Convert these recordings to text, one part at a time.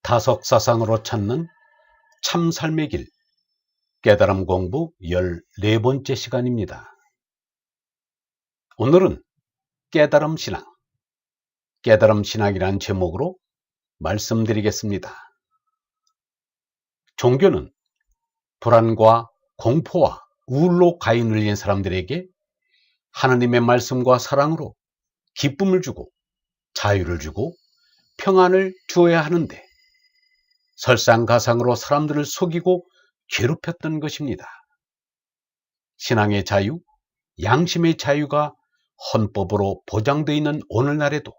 다석사상으로 찾는 참 삶의 길, 깨달음 공부 14번째 시간입니다. 오늘은 깨달음 신앙, 깨달음 신학이라는 제목으로 말씀드리겠습니다. 종교는 불안과 공포와 우울로 가히 눌린 사람들에게 하나님의 말씀과 사랑으로 기쁨을 주고 자유를 주고 평안을 주어야 하는데 설상가상으로 사람들을 속이고 괴롭혔던 것입니다. 신앙의 자유, 양심의 자유가 헌법으로 보장되어 있는 오늘날에도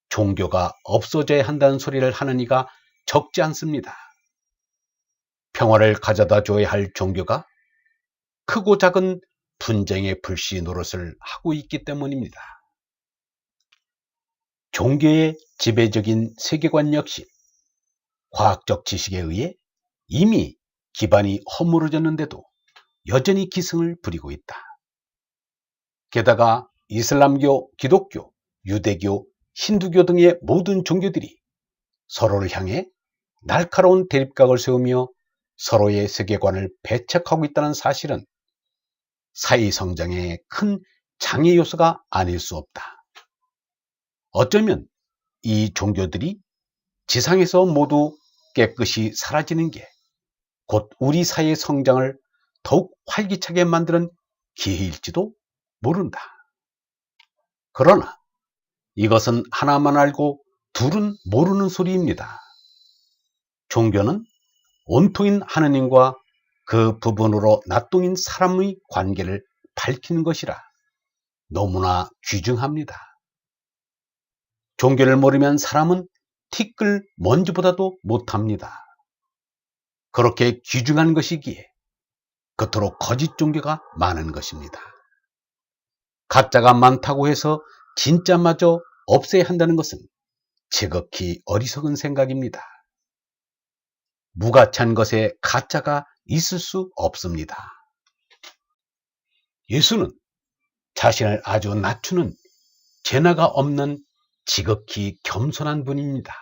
종교가 없어져야 한다는 소리를 하는 이가 적지 않습니다. 평화를 가져다 줘야 할 종교가 크고 작은 분쟁의 불씨 노릇을 하고 있기 때문입니다. 종교의 지배적인 세계관 역시 과학적 지식에 의해 이미 기반이 허물어졌는데도 여전히 기승을 부리고 있다. 게다가 이슬람교, 기독교, 유대교, 힌두교 등의 모든 종교들이 서로를 향해 날카로운 대립각을 세우며 서로의 세계관을 배척하고 있다는 사실은 사회 성장의 큰 장애 요소가 아닐 수 없다. 어쩌면 이 종교들이 지상에서 모두 깨끗이 사라지는 게 곧 우리 사회의 성장을 더욱 활기차게 만드는 기회일지도 모른다. 그러나 이것은 하나만 알고 둘은 모르는 소리입니다. 종교는 온통인 하느님과 그 부분으로 낯동인 사람의 관계를 밝히는 것이라 너무나 귀중합니다. 종교를 모르면 사람은 티끌 먼지보다도 못합니다. 그렇게 귀중한 것이기에 그토록 거짓 종교가 많은 것입니다. 가짜가 많다고 해서 진짜마저 없애야 한다는 것은 지극히 어리석은 생각입니다. 무가치한 것에 가짜가 있을 수 없습니다. 예수는 자신을 아주 낮추는 재나가 없는 지극히 겸손한 분입니다.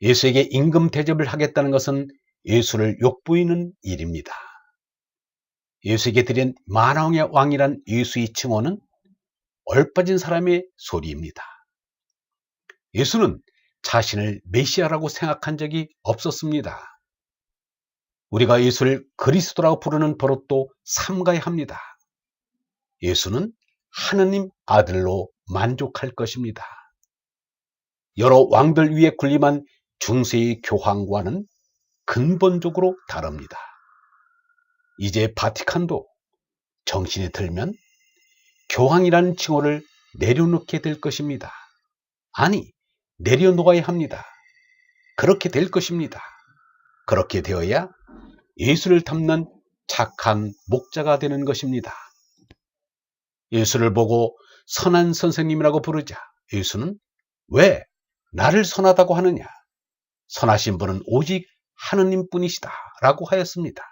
예수에게 임금 대접을 하겠다는 것은 예수를 욕보이는 일입니다. 예수에게 드린 만왕의 왕이란 예수의 칭호는 얼빠진 사람의 소리입니다. 예수는 자신을 메시아라고 생각한 적이 없었습니다. 우리가 예수를 그리스도라고 부르는 버릇도 삼가야 합니다. 예수는 하느님 아들로 만족할 것입니다. 여러 왕들 위에 군림한 중세의 교황과는 근본적으로 다릅니다. 이제 바티칸도 정신이 들면 교황이라는 칭호를 내려놓게 될 것입니다. 아니, 내려놓아야 합니다. 그렇게 될 것입니다. 그렇게 되어야 예수를 닮는 착한 목자가 되는 것입니다. 예수를 보고 선한 선생님이라고 부르자 예수는 왜 나를 선하다고 하느냐? 선하신 분은 오직 하느님뿐이시다 라고 하였습니다.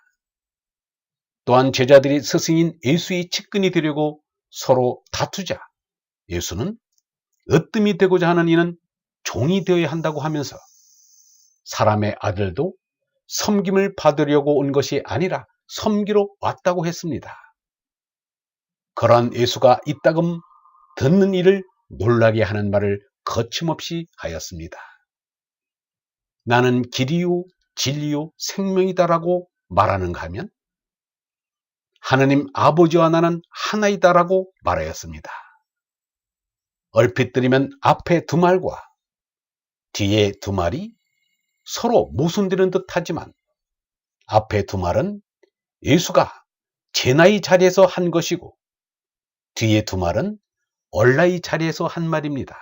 또한 제자들이 스승인 예수의 측근이 되려고 서로 다투자 예수는 으뜸이 되고자 하는 이는 종이 되어야 한다고 하면서 사람의 아들도 섬김을 받으려고 온 것이 아니라 섬기러 왔다고 했습니다. 그러한 예수가 이따금 듣는 이를 놀라게 하는 말을 거침없이 하였습니다. 나는 길이요 진리요 생명이다라고 말하는가 하면 하느님 아버지와 나는 하나이다라고 말하였습니다. 얼핏 들으면 앞에 두 말과 뒤에 두 말이 서로 모순되는 듯 하지만 앞에 두 말은 예수가 제나의 자리에서 한 것이고 뒤에 두 말은 얼라의 자리에서 한 말입니다.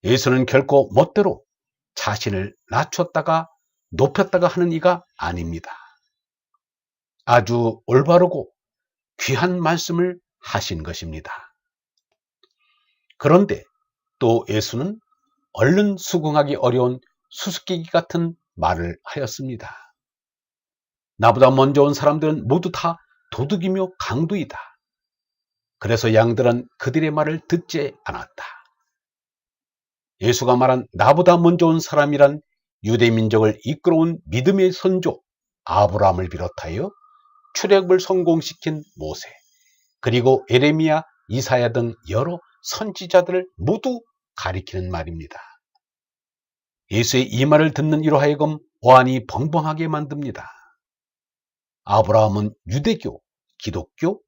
예수는 결코 멋대로 자신을 낮췄다가 높였다가 하는 이가 아닙니다. 아주 올바르고 귀한 말씀을 하신 것입니다. 그런데 또 예수는 얼른 수긍하기 어려운 수수께끼 같은 말을 하였습니다. 나보다 먼저 온 사람들은 모두 다 도둑이며 강도이다. 그래서 양들은 그들의 말을 듣지 않았다. 예수가 말한 나보다 먼저 온 사람이란 유대민족을 이끌어온 믿음의 선조 아브라함을 비롯하여 출애굽을 성공시킨 모세, 그리고 예레미야, 이사야 등 여러 선지자들을 모두 가리키는 말입니다. 예수의 이 말을 듣는 이로 하여금 오한이 벙벙하게 만듭니다. 아브라함은 유대교, 기독교,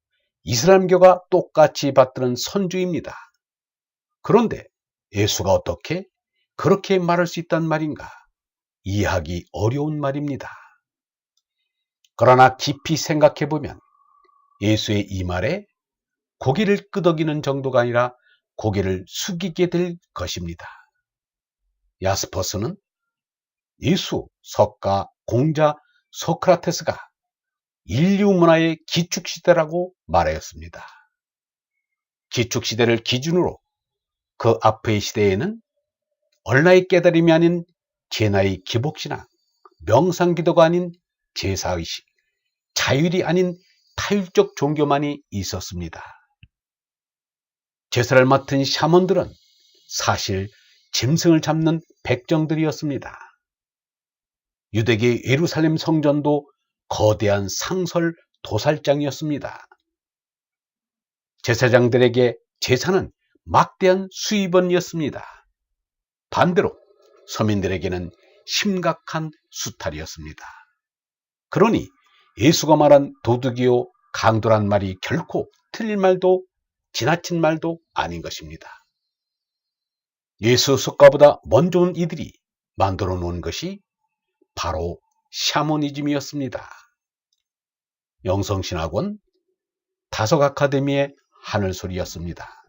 이슬람교가 똑같이 받드는 선주입니다. 그런데 예수가 어떻게 그렇게 말할 수 있단 말인가? 이해하기 어려운 말입니다. 그러나 깊이 생각해보면 예수의 이 말에 고개를 끄덕이는 정도가 아니라 고개를 숙이게 될 것입니다. 야스퍼스는 예수, 석가, 공자, 소크라테스가 인류 문화의 기축시대라고 말하였습니다. 기축시대를 기준으로 그 앞의 시대에는 얼라의 깨달음이 아닌 제나의 기복신앙, 명상기도가 아닌 제사의식, 자율이 아닌 타율적 종교만이 있었습니다. 제사를 맡은 샤먼들은 사실 짐승을 잡는 백정들이었습니다. 유대계 예루살렘 성전도 거대한 상설 도살장이었습니다. 제사장들에게 제사는 막대한 수입원이었습니다. 반대로 서민들에게는 심각한 수탈이었습니다. 그러니 예수가 말한 도둑이요 강도란 말이 결코 틀린 말도 지나친 말도 아닌 것입니다. 예수 석가보다 먼저 온 이들이 만들어 놓은 것이 바로 샤머니즘이었습니다. 영성신학원 다석 아카데미의 하늘소리였습니다.